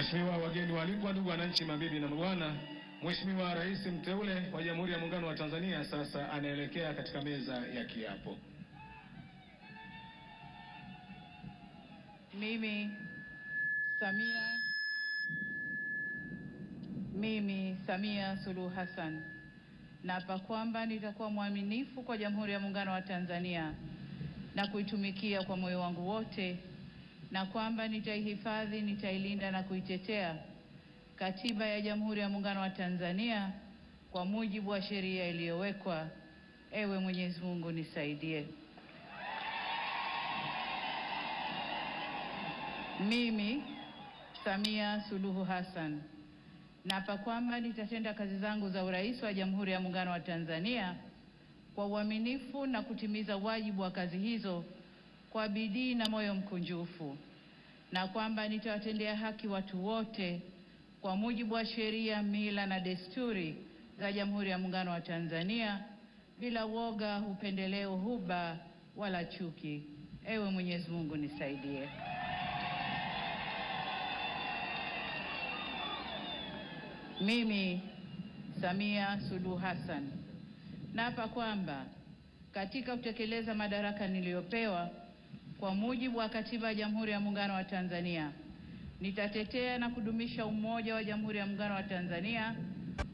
Mheshimiwa wageni waalikwa, ndugu wananchi, mabibi na mabwana, Mheshimiwa Rais mteule wa Jamhuri ya Muungano wa Tanzania sasa anaelekea katika meza ya kiapo. Mimi Samia Suluhu Hassan naapa kwamba nitakuwa mwaminifu kwa Jamhuri ya Muungano wa Tanzania na kuitumikia kwa moyo wangu wote, na kwamba nitaihifadhi, nitailinda na kuitetea Katiba ya Jamhuri ya Muungano wa Tanzania kwa mujibu wa sheria iliyowekwa. Ewe Mwenyezi Mungu nisaidie. Mimi Samia Suluhu Hassan naapa kwamba nitatenda kazi zangu za urais wa Jamhuri ya Muungano wa Tanzania kwa uaminifu na kutimiza wajibu wa kazi hizo kwa bidii na moyo mkunjufu, na kwamba nitawatendea haki watu wote kwa mujibu wa sheria, mila na desturi za Jamhuri ya Muungano wa Tanzania bila woga, upendeleo, huba wala chuki. Ewe Mwenyezi Mungu nisaidie. Mimi Samia Suluhu Hassan naapa kwamba katika kutekeleza madaraka niliyopewa kwa mujibu wa Katiba ya Jamhuri ya Muungano wa Tanzania, nitatetea na kudumisha umoja wa Jamhuri ya Muungano wa Tanzania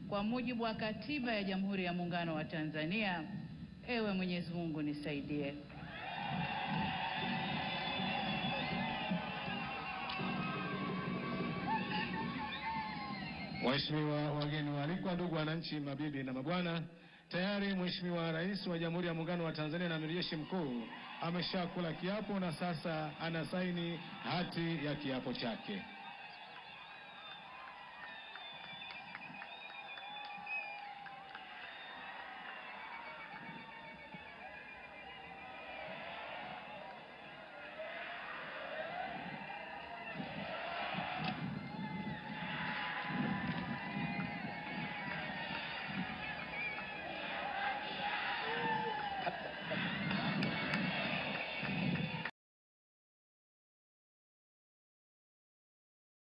kwa mujibu wa Katiba ya Jamhuri ya Muungano wa Tanzania. Ewe Mwenyezi Mungu nisaidie. Mheshimiwa wageni waalikwa, ndugu wananchi, mabibi na mabwana, tayari Mheshimiwa Rais wa Jamhuri ya Muungano wa Tanzania na Amiri Jeshi Mkuu ameshakula kiapo na sasa anasaini hati ya kiapo chake.